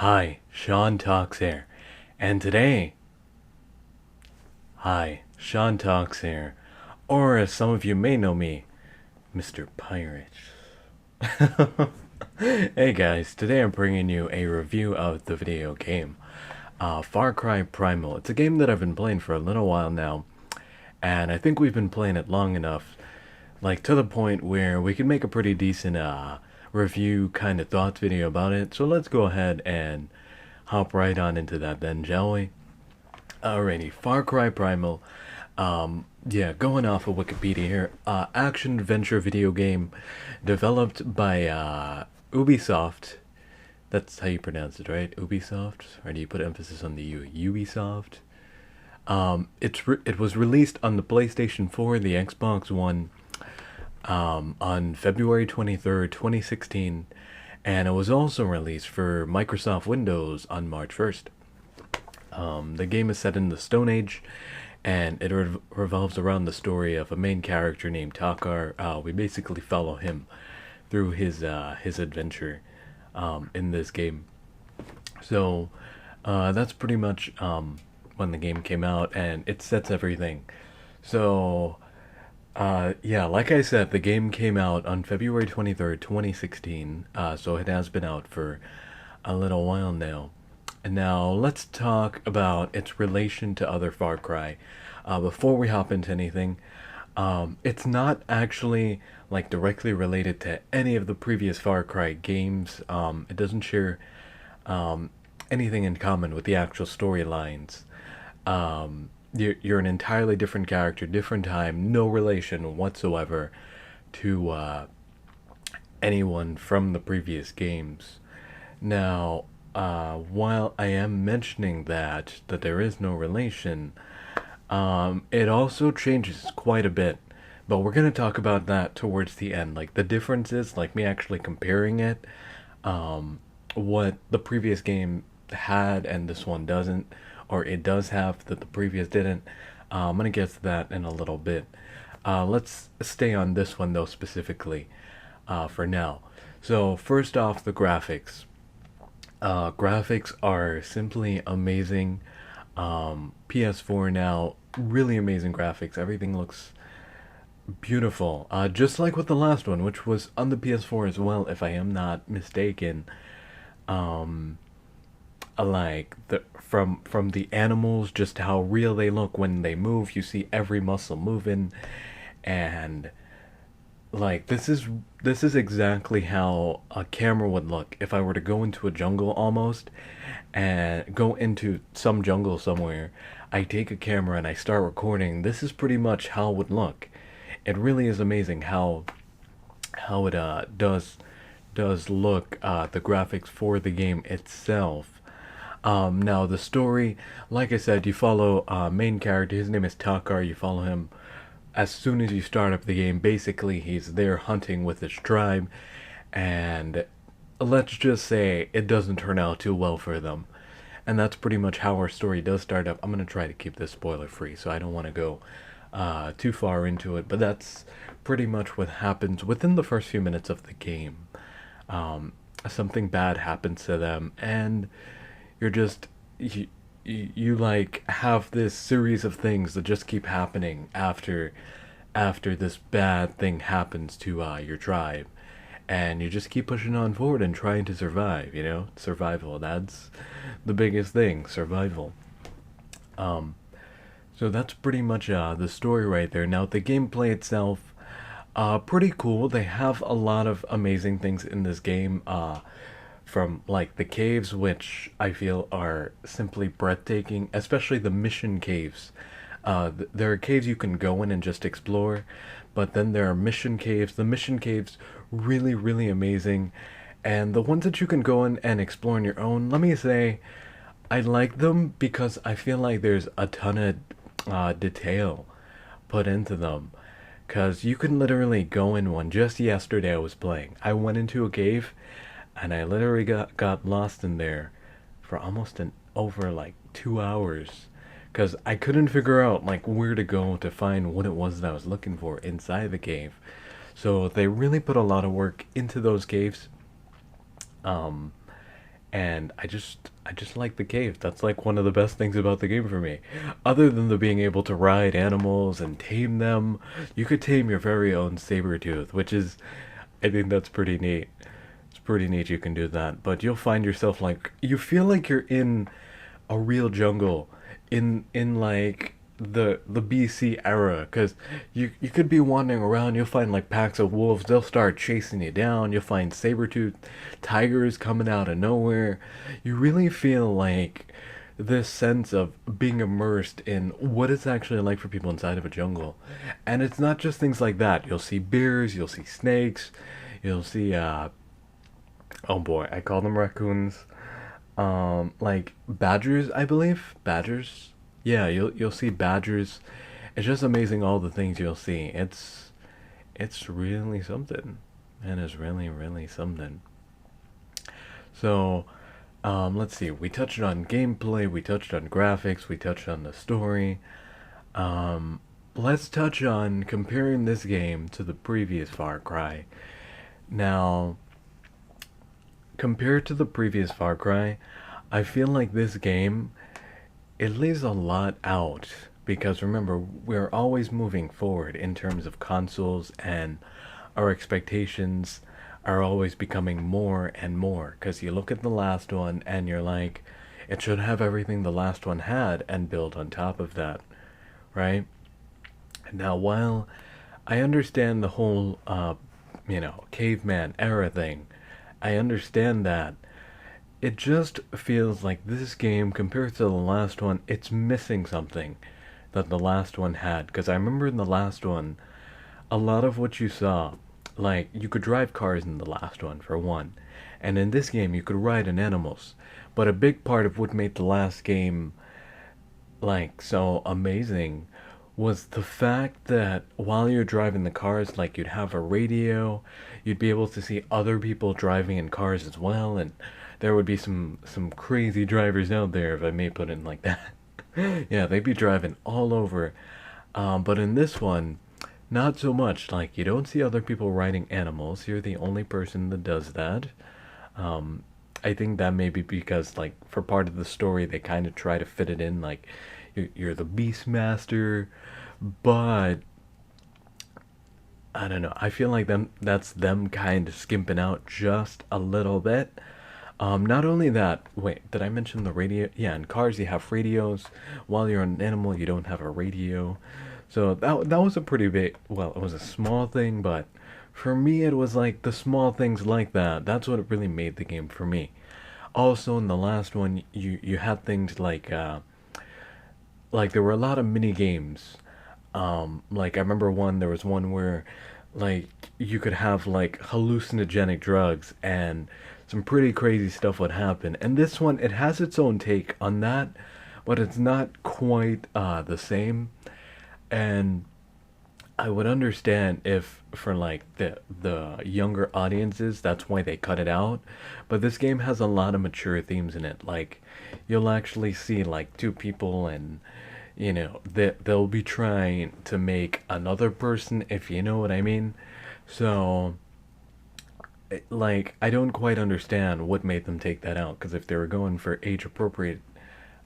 Hi, ShaunTalks here. And today, ShaunTalks here. Or as some of you may know me, Mr. Pirate. Hey guys, today I'm bringing you a review of the video game, Far Cry Primal. It's a game that I've been playing for a little while now, and I think we've been playing it long enough, like to the point where we can make a pretty decent review kind of thoughts video about it. So let's go ahead and hop right on into that then, shall we? Alrighty, Far Cry Primal. Yeah, going off of Wikipedia here. Action adventure video game developed by Ubisoft. That's how you pronounce it, right? Ubisoft? Or do you put emphasis on the U? Ubisoft? It was released on the PlayStation 4, the Xbox One, on February 23rd, 2016, and it was also released for Microsoft Windows on March 1st. The game is set in the Stone Age, and it revolves around the story of a main character named Takar. We basically follow him through his adventure in this game. So that's pretty much when the game came out, and it sets everything. So yeah, like I said, the game came out on February 23rd, 2016, so it has been out for a little while now. And now let's talk about its relation to other Far Cry. Before we hop into anything, it's not actually like directly related to any of the previous Far Cry games. It doesn't share anything in common with the actual storylines. You're an entirely different character, different time, no relation whatsoever to anyone from the previous games. Now, while I am mentioning that there is no relation, it also changes quite a bit. But we're going to talk about that towards the end. Like the differences, like me actually comparing it, what the previous game had and this one doesn't, or it does have that the previous didn't. I'm going to get to that in a little bit. Let's stay on this one though specifically for now. So first off, the graphics. Graphics are simply amazing. PS4 now, really amazing graphics. Everything looks beautiful. Just like with the last one, which was on the PS4 as well, if I am not mistaken. Like from the animals, just how real they look when they move. You see every muscle moving, and like this is exactly how a camera would look if I were to go into a jungle almost, and go into some jungle somewhere. I take a camera and I start recording. This is pretty much how it would look. It really is amazing how it does look, the graphics for the game itself. Now the story, like I said, you follow main character. His name is Takar. You follow him as soon as you start up the game. Basically, he's there hunting with his tribe, and let's just say it doesn't turn out too well for them. And that's pretty much how our story does start up. I'm going to try to keep this spoiler free, so I don't want to go too far into it, but that's pretty much what happens within the first few minutes of the game. Something bad happens to them, and you're just you like have this series of things that just keep happening after this bad thing happens to your tribe, and you just keep pushing on forward and trying to survive. You know, survival, that's the biggest thing, survival. So that's pretty much the story right there. Now the gameplay itself, pretty cool. They have a lot of amazing things in this game, from like the caves, which I feel are simply breathtaking, especially the mission caves. There are caves you can go in and just explore, but then there are mission caves. The mission caves, really, really amazing. And the ones that you can go in and explore on your own, let me say, I like them because I feel like there's a ton of detail put into them. Because you can literally go in one. Just yesterday I was playing. I went into a cave, and I literally got lost in there for almost over like 2 hours, because I couldn't figure out like where to go to find what it was that I was looking for inside the cave. So they really put a lot of work into those caves, and I just like the cave. That's like one of the best things about the game for me. Other than the being able to ride animals and tame them, you could tame your very own saber tooth, which is, I think that's pretty neat. It's pretty neat you can do that. But you'll find yourself like you feel like you're in a real jungle in like the BC era, because you could be wandering around, you'll find like packs of wolves, they'll start chasing you down, you'll find saber-toothed tigers coming out of nowhere. You really feel like this sense of being immersed in what it's actually like for people inside of a jungle. And it's not just things like that. You'll see bears, you'll see snakes, you'll see oh boy, I call them raccoons, like badgers, I believe. Badgers. Yeah, you'll see badgers. It's just amazing all the things you'll see. It's really something. And it's really, really something. So, let's see. We touched on gameplay, we touched on graphics, we touched on the story. Let's touch on comparing this game to the previous Far Cry. Now, compared to the previous Far Cry, I feel like this game, it leaves a lot out, because remember, we're always moving forward in terms of consoles, and our expectations are always becoming more and more, because you look at the last one and you're like, it should have everything the last one had and build on top of that, right? Now, while I understand the whole caveman era thing, I understand that. It just feels like this game, compared to the last one, it's missing something that the last one had. Because I remember in the last one, a lot of what you saw, like, you could drive cars in the last one, for one. And in this game, you could ride in animals. But a big part of what made the last game, like, so amazing was the fact that while you're driving the cars, like, you'd have a radio, you'd be able to see other people driving in cars as well, and there would be some crazy drivers out there, if I may put it like that. Yeah, they'd be driving all over. But in this one, not so much. Like, you don't see other people riding animals. You're the only person that does that. Um, I think that may be because, like, for part of the story, they kind of try to fit it in, like, you're the Beastmaster, but I don't know. I feel like that's them kind of skimping out just a little bit. Not only that, wait, did I mention the radio? Yeah, in cars you have radios. While you're an animal, you don't have a radio. So that was a pretty big, well, it was a small thing, but for me it was like the small things like that. That's what really made the game for me. Also, in the last one, you had things like there were a lot of mini games. Like I remember there was one where like you could have like hallucinogenic drugs, and some pretty crazy stuff would happen. And this one, it has its own take on that, but it's not quite the same. And I would understand if for like the younger audiences, that's why they cut it out. But this game has a lot of mature themes in it. Like, you'll actually see like two people, and they'll be trying to make another person, if you know what I mean. So like, I don't quite understand what made them take that out, because if they were going for age appropriate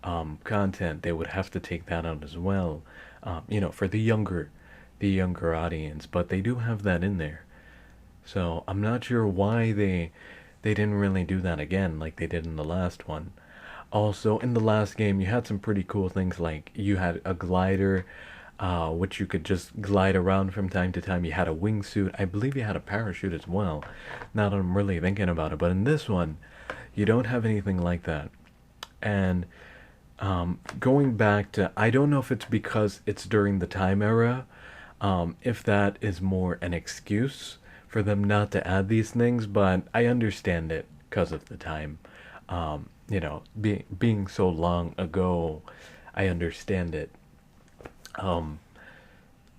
content, they would have to take that out as well. For the younger audience, but they do have that in there. So I'm not sure why they didn't really do that again like they did in the last one. Also, in the last game, you had some pretty cool things, like you had a glider, which you could just glide around from time to time. You had a wingsuit. I believe you had a parachute as well. Now that I'm really thinking about it, but in this one, you don't have anything like that. And going back to, I don't know if it's because it's during the time era, if that is more an excuse for them not to add these things, but I understand it because of the time. Being so long ago, I understand it. Um,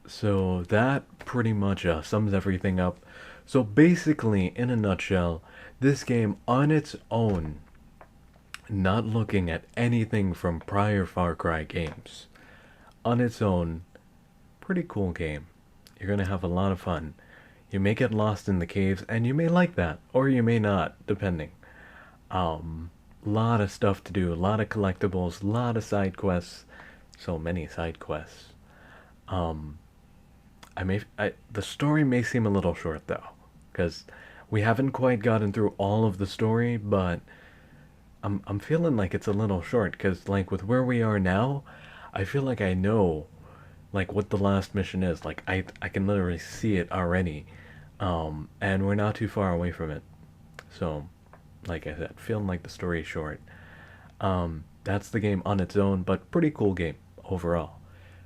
so that pretty much sums everything up. So basically, in a nutshell, this game on its own, not looking at anything from prior Far Cry games, on its own, pretty cool game. You're gonna have a lot of fun. You may get lost in the caves, and you may like that, or you may not, depending. lot of stuff to do, a lot of collectibles, a lot of side quests. So many side quests. Um, the story may seem a little short though, because we haven't quite gotten through all of the story, but I'm feeling like it's a little short, because like with where we are now, I feel like I know like what the last mission is. Like I can literally see it already, and we're not too far away from it. So, like I said, feeling like the story is short. That's the game on its own, but pretty cool game overall.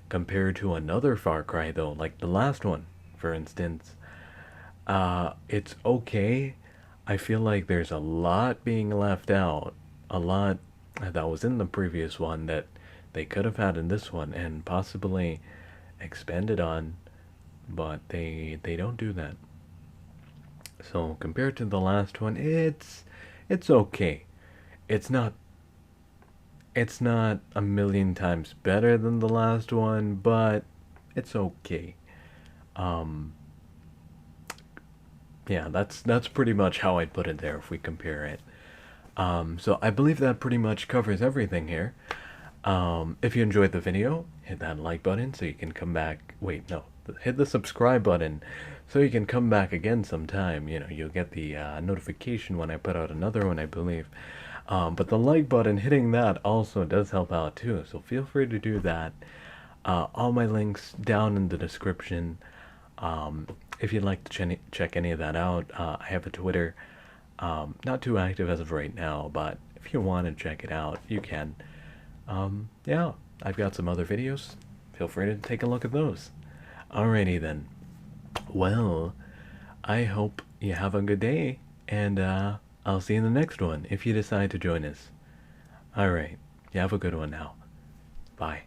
Compared to another Far Cry though, like the last one, for instance, it's okay. I feel like there's a lot being left out, a lot that was in the previous one that they could have had in this one and possibly expanded on, but they don't do that. So compared to the last one, it's okay. It's not it's not a million times better than the last one, but it's okay. Um, yeah, that's pretty much how I'd put it there if we compare it. So I believe that pretty much covers everything here. If you enjoyed the video, hit that like button so you can come back. Wait, no, hit the subscribe button so you can come back again sometime. You know, you'll get the notification when I put out another one, I believe. But the like button, hitting that also does help out too, so feel free to do that. All my links down in the description. If you'd like to check any of that out, I have a Twitter. Not too active as of right now, but if you want to check it out, you can. Yeah, I've got some other videos. Feel free to take a look at those. Alrighty then. Well, I hope you have a good day, and I'll see you in the next one if you decide to join us. Alright, you have a good one now. Bye.